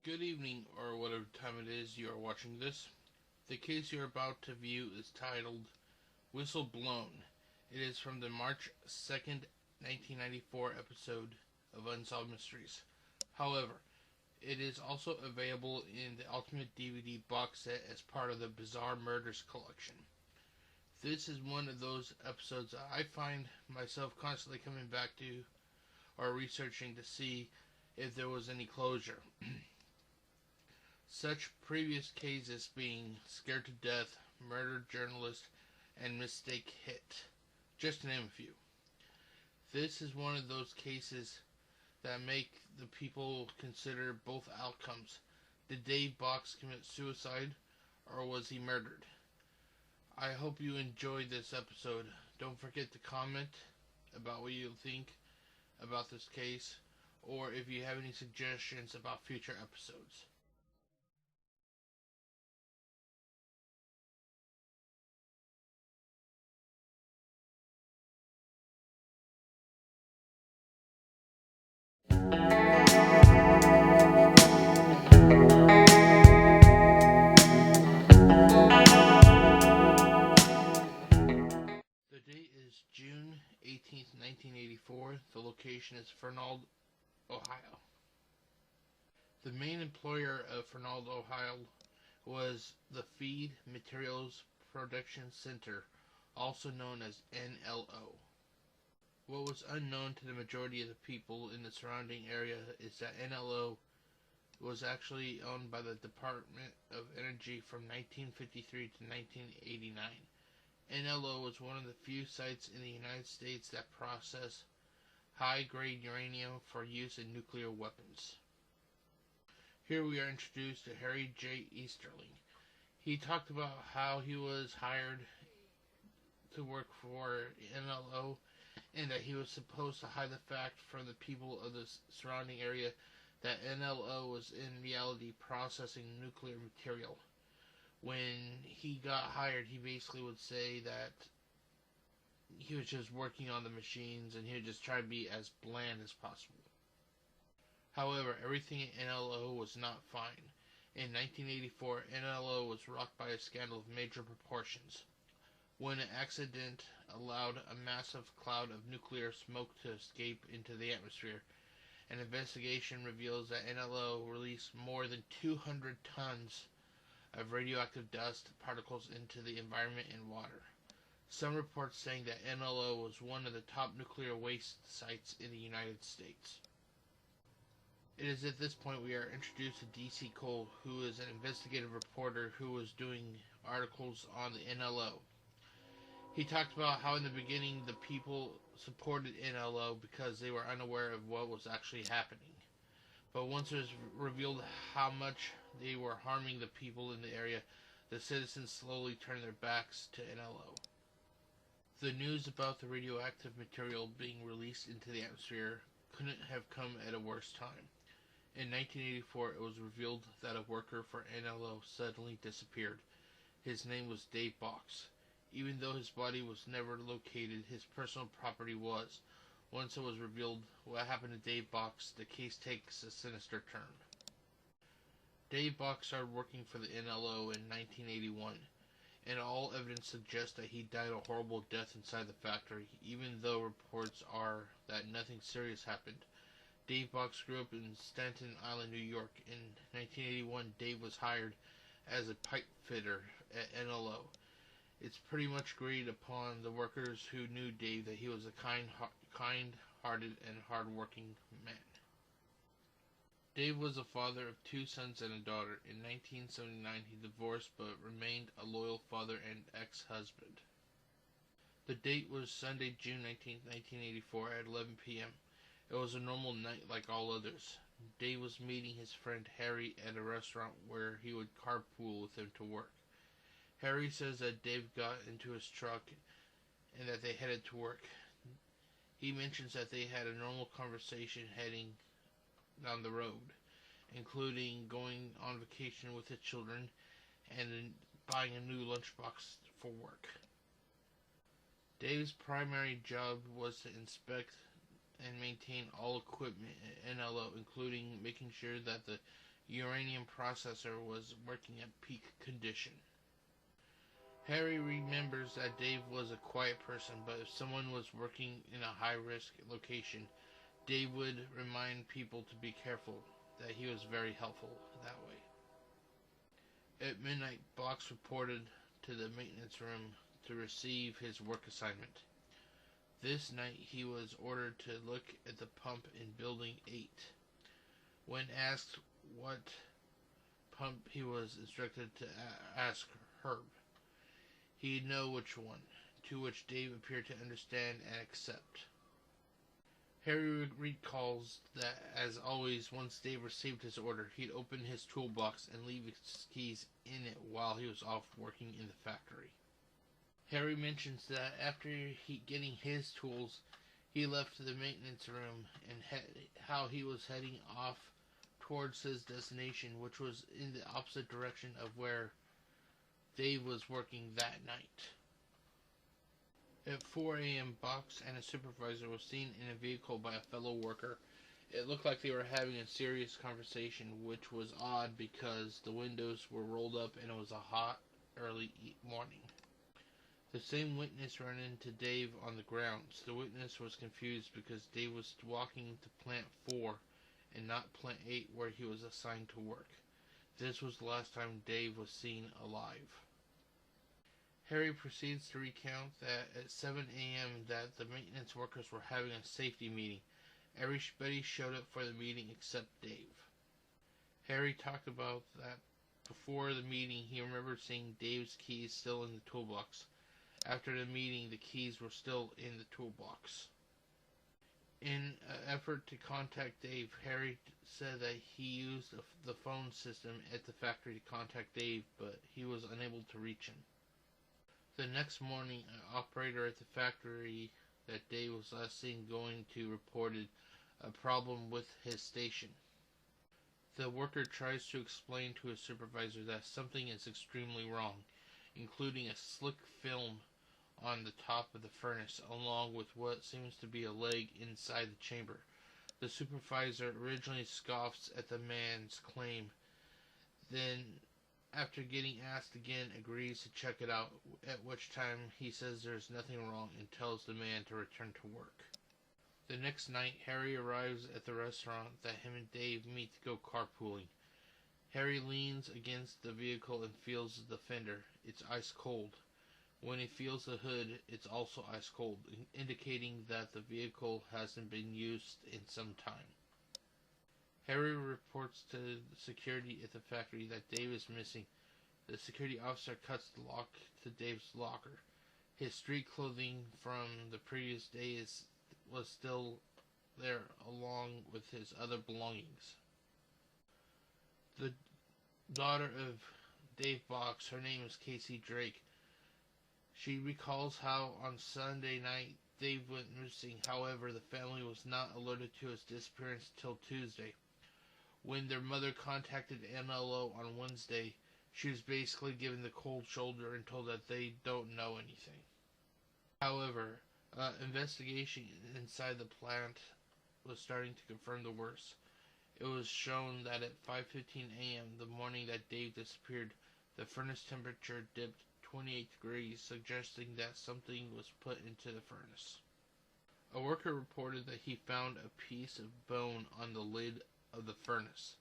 Good evening, or whatever time it is you are watching this. The case you are about to view is titled Whistle Blown. It is from the March 2nd, 1994 episode of Unsolved Mysteries. However, it is also available in the Ultimate DVD box set as part of the Bizarre Murders collection. This is one of those episodes I find myself constantly coming back to or researching to see if there was any closure. Such previous cases being Scared to Death, Murdered Journalist, and Mistake Hit, just to name a few. This is one of those cases that make the people consider both outcomes. Did Dave Bocks commit suicide, or was he murdered? I hope you enjoyed this episode. Don't forget to comment about what you think about this case, or if you have any suggestions about future episodes. The date is June 18th, 1984. The location is Fernald, Ohio. The main employer of Fernald, Ohio was the Feed Materials Production Center, also known as N.L.O. What was unknown to the majority of the people in the surrounding area is that N.L.O. was actually owned by the Department of Energy from 1953 to 1989. N.L.O. was one of the few sites in the United States that processed high-grade uranium for use in nuclear weapons. Here we are introduced to Harry J. Easterling. He talked about how he was hired to work for N.L.O. and that he was supposed to hide the fact from the people of the surrounding area that N.L.O. was in reality processing nuclear material. When he got hired, he basically would say that he was just working on the machines and he would just try to be as bland as possible. However, everything at N.L.O. was not fine. In 1984, N.L.O. was rocked by a scandal of major proportions, when an accident allowed a massive cloud of nuclear smoke to escape into the atmosphere. An investigation reveals that N.L.O. released more than 200 tons of radioactive dust particles into the environment and water. Some reports saying that N.L.O. was one of the top nuclear waste sites in the United States. It is at this point we are introduced to D.C. Cole, who is an investigative reporter who was doing articles on the N.L.O. He talked about how in the beginning the people supported N.L.O. because they were unaware of what was actually happening. But once it was revealed how much they were harming the people in the area, the citizens slowly turned their backs to N.L.O. The news about the radioactive material being released into the atmosphere couldn't have come at a worse time. In 1984, it was revealed that a worker for N.L.O. suddenly disappeared. His name was Dave Bocks. Even though his body was never located, his personal property was. Once it was revealed what happened to Dave Bocks, the case takes a sinister turn. Dave Bocks started working for the N.L.O. in 1981, and all evidence suggests that he died a horrible death inside the factory, even though reports are that nothing serious happened. Dave Bocks grew up in Staten Island, New York. In 1981, Dave was hired as a pipe fitter at N.L.O. It's pretty much agreed upon the workers who knew Dave that he was a kind-hearted and hard-working man. Dave was a father of 2 sons and a daughter. In 1979, he divorced but remained a loyal father and ex-husband. The date was Sunday, June 19, 1984 at 11 p.m. It was a normal night like all others. Dave was meeting his friend Harry at a restaurant where he would carpool with him to work. Harry says that Dave got into his truck and that they headed to work. He mentions that they had a normal conversation heading down the road, including going on vacation with his children and buying a new lunchbox for work. Dave's primary job was to inspect and maintain all equipment at N.L.O, including making sure that the uranium processor was working at peak condition. Harry remembers that Dave was a quiet person, but if someone was working in a high-risk location, Dave would remind people to be careful, that he was very helpful that way. At midnight, Bocks reported to the maintenance room to receive his work assignment. This night, he was ordered to look at the pump in Building 8. When asked what pump he was instructed to ask Herb, he'd know which one, to which Dave appeared to understand and accept. Harry recalls that, as always, once Dave received his order, he'd open his toolbox and leave his keys in it while he was off working in the factory. Harry mentions that after getting his tools, he left the maintenance room and how he was heading off towards his destination, which was in the opposite direction of where Dave was working that night. At 4 a.m., Bocks and a supervisor was seen in a vehicle by a fellow worker. It looked like they were having a serious conversation, which was odd because the windows were rolled up and it was a hot, early morning. The same witness ran into Dave on the grounds. The witness was confused because Dave was walking to Plant 4 and not Plant 8 where he was assigned to work. This was the last time Dave was seen alive. Harry proceeds to recount that at 7 a.m. that the maintenance workers were having a safety meeting. Everybody showed up for the meeting except Dave. Harry talked about that before the meeting he remembered seeing Dave's keys still in the toolbox. After the meeting, the keys were still in the toolbox. In an effort to contact Dave, Harry said that he used the phone system at the factory to contact Dave, but he was unable to reach him. The next morning, an operator at the factory that Dave was last seen going to reported a problem with his station. The worker tries to explain to his supervisor that something is extremely wrong, including a slick film on the top of the furnace, along with what seems to be a leg inside the chamber. The supervisor originally scoffs at the man's claim, then, after getting asked again, agrees to check it out, at which time he says there's nothing wrong and tells the man to return to work. The next night, Harry arrives at the restaurant that him and Dave meet to go carpooling. Harry leans against the vehicle and feels the fender. It's ice cold. When he feels the hood, it's also ice cold, indicating that the vehicle hasn't been used in some time. Harry reports to security at the factory that Dave is missing. The security officer cuts the lock to Dave's locker. His street clothing from the previous day was still there, along with his other belongings. The daughter of Dave Bocks, her name is Casey Drake. She recalls how on Sunday night Dave went missing. However, the family was not alerted to his disappearance till Tuesday. When their mother contacted N.L.O on Wednesday, she was basically given the cold shoulder and told that they don't know anything. However, investigation inside the plant was starting to confirm the worst. It was shown that at 5:15 a.m. the morning that Dave disappeared, the furnace temperature dipped 28 degrees, suggesting that something was put into the furnace. A worker reported that he found a piece of bone on the lid of the furnace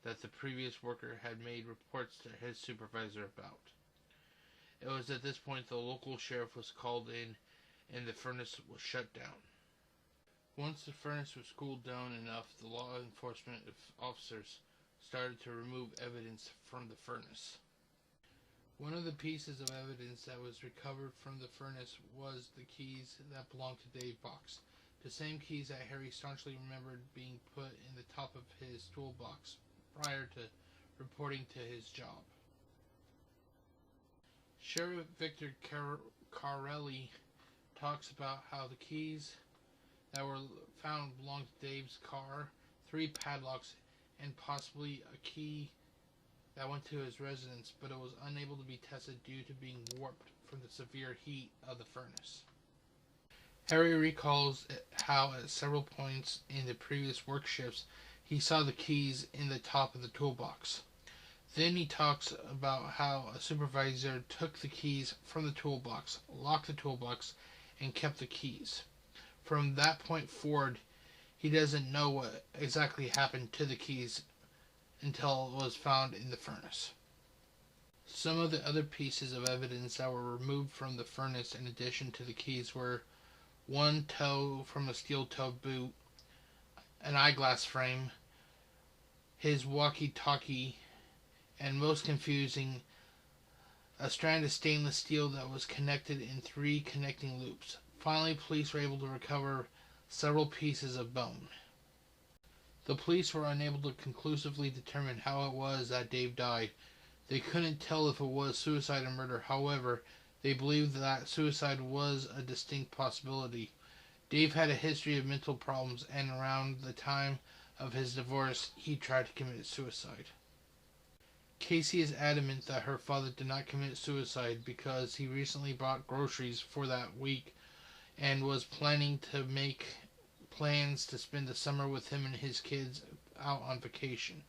that the previous worker had made reports to his supervisor about. It was at this point the local sheriff was called in and the furnace was shut down. Once the furnace was cooled down enough, the law enforcement officers started to remove evidence from the furnace. One of the pieces of evidence that was recovered from the furnace was the keys that belonged to Dave Bocks, the same keys that Harry staunchly remembered being put in the top of his toolbox prior to reporting to his job. Sheriff Victor Carelli talks about how the keys that were found belonged to Dave's car, 3 padlocks, and possibly a key that went to his residence, but it was unable to be tested due to being warped from the severe heat of the furnace. Harry recalls how at several points in the previous work shifts, he saw the keys in the top of the toolbox. Then he talks about how a supervisor took the keys from the toolbox, locked the toolbox, and kept the keys. From that point forward, he doesn't know what exactly happened to the keys until it was found in the furnace. Some of the other pieces of evidence that were removed from the furnace in addition to the keys were one toe from a steel-toed boot, an eyeglass frame, his walkie-talkie, and most confusing, a strand of stainless steel that was connected in 3 connecting loops. Finally, police were able to recover several pieces of bone. The police were unable to conclusively determine how it was that Dave died. They couldn't tell if it was suicide or murder. However, they believed that suicide was a distinct possibility. Dave had a history of mental problems, and around the time of his divorce, he tried to commit suicide. Casey is adamant that her father did not commit suicide because he recently bought groceries for that week and was planning to make plans to spend the summer with him and his kids out on vacation.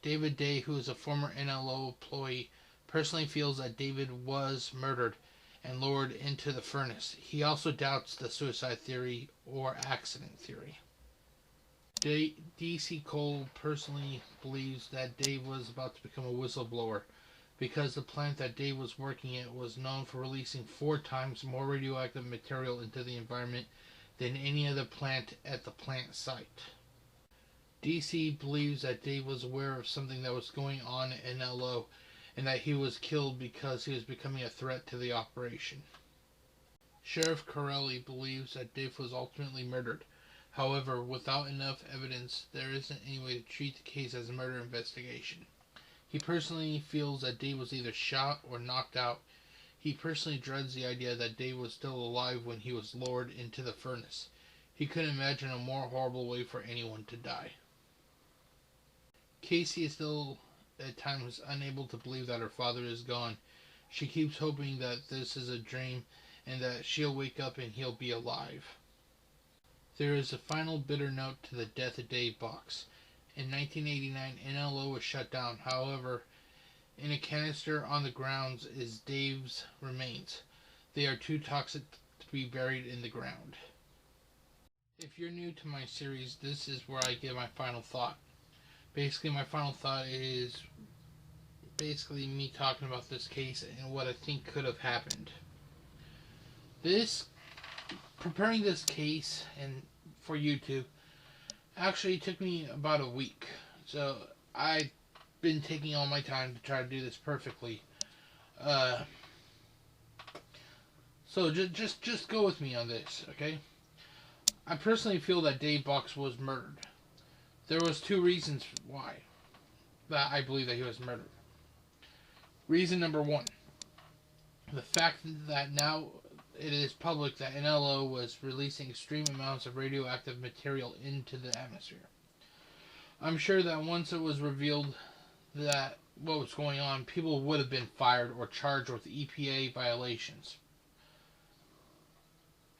David Day, who is a former N.L.O employee, personally feels that David was murdered and lowered into the furnace. He also doubts the suicide theory or accident theory. D.C. Cole personally believes that Dave was about to become a whistleblower because the plant that Dave was working at was known for releasing 4 times more radioactive material into the environment than any other plant at the plant site. D.C. believes that Dave was aware of something that was going on at N.L.O and that he was killed because he was becoming a threat to the operation. Sheriff Corelli believes that Dave was ultimately murdered. However, without enough evidence, there isn't any way to treat the case as a murder investigation. He personally feels that Dave was either shot or knocked out. He personally dreads the idea that Dave was still alive when he was lowered into the furnace. He couldn't imagine a more horrible way for anyone to die. Casey is still at times unable to believe that her father is gone. She keeps hoping that this is a dream and that she'll wake up and he'll be alive. There is a final bitter note to the death of Dave Bocks. In 1989, N.L.O was shut down. However, in a canister on the grounds is Dave's remains. They are too toxic to be buried in the ground. If you're new to my series, this is where I give my final thought. Basically, my final thought is basically me talking about this case and what I think could have happened. Preparing this case and for YouTube actually took me about a week. So I've been taking all my time to try to do this perfectly. So just go with me on this, okay? I personally feel that Dave Bocks was murdered. There was 2 reasons why that I believe that he was murdered. Reason number 1, the fact that now it is public that N.L.O was releasing extreme amounts of radioactive material into the atmosphere. I'm sure that once it was revealed that what was going on, people would have been fired or charged with EPA violations.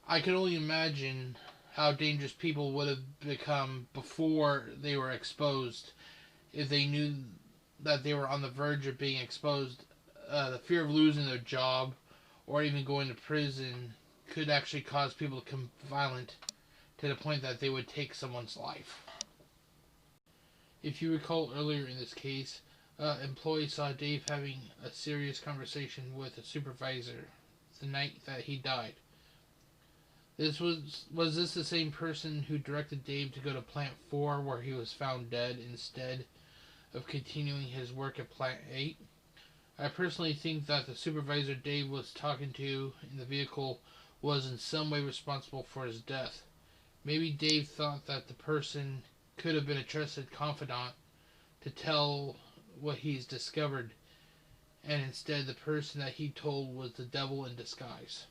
I can only imagine how dangerous people would have become before they were exposed if they knew that they were on the verge of being exposed. The fear of losing their job or even going to prison could actually cause people to become violent to the point that they would take someone's life. If you recall earlier in this case, employees saw Dave having a serious conversation with a supervisor the night that he died. Was this the same person who directed Dave to go to Plant 4 where he was found dead instead of continuing his work at Plant 8? I personally think that the supervisor Dave was talking to in the vehicle was in some way responsible for his death. Maybe Dave thought that the person could have been a trusted confidant to tell what he's discovered, and instead the person that he told was the devil in disguise.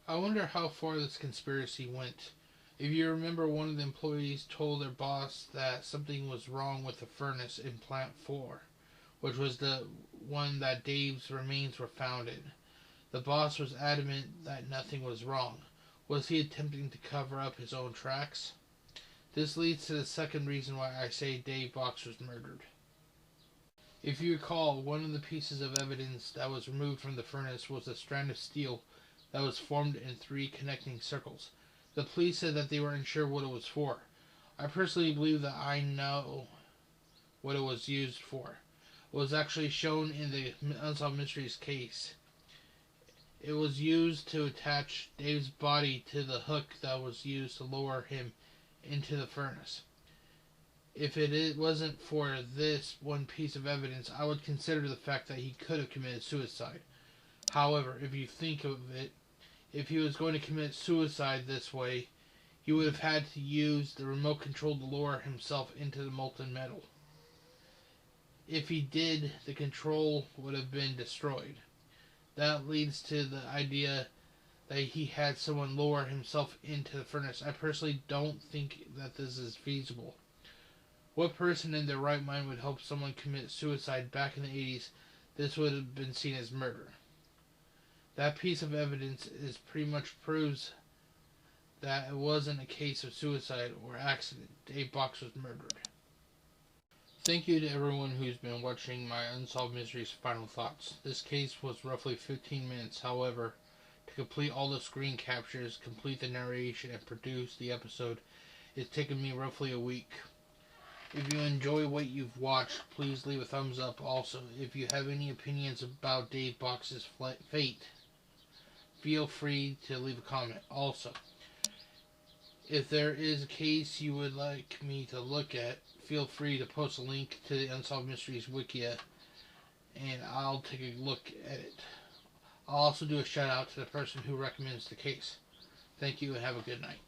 I wonder how far this conspiracy went. If you remember, one of the employees told their boss that something was wrong with the furnace in Plant 4, which was the one that Dave's remains were found in. The boss was adamant that nothing was wrong. Was he attempting to cover up his own tracks? This leads to the second reason why I say Dave Bocks was murdered. If you recall, one of the pieces of evidence that was removed from the furnace was a strand of steel that was formed in 3 connecting circles. The police said that they weren't sure what it was for. I personally believe that I know what it was used for. It was actually shown in the Unsolved Mysteries case. It was used to attach Dave's body to the hook that was used to lower him into the furnace. If it wasn't for this one piece of evidence, I would consider the fact that he could have committed suicide. However, if you think of it, if he was going to commit suicide this way, he would have had to use the remote control to lower himself into the molten metal. If he did, the control would have been destroyed. That leads to the idea that he had someone lower himself into the furnace. I personally don't think that this is feasible. What person in their right mind would help someone commit suicide back in the 80s? This would have been seen as murder. That piece of evidence pretty much proves that it wasn't a case of suicide or accident. Dave Bocks was murdered. Thank you to everyone who's been watching my Unsolved Mysteries Final Thoughts. This case was roughly 15 minutes. However, to complete all the screen captures, complete the narration, and produce the episode, it's taken me roughly a week. If you enjoy what you've watched, please leave a thumbs up. Also, if you have any opinions about Dave Bocks' fate, feel free to leave a comment. Also, if there is a case you would like me to look at, feel free to post a link to the Unsolved Mysteries Wikia, and I'll take a look at it. I'll also do a shout out to the person who recommends the case. Thank you and have a good night.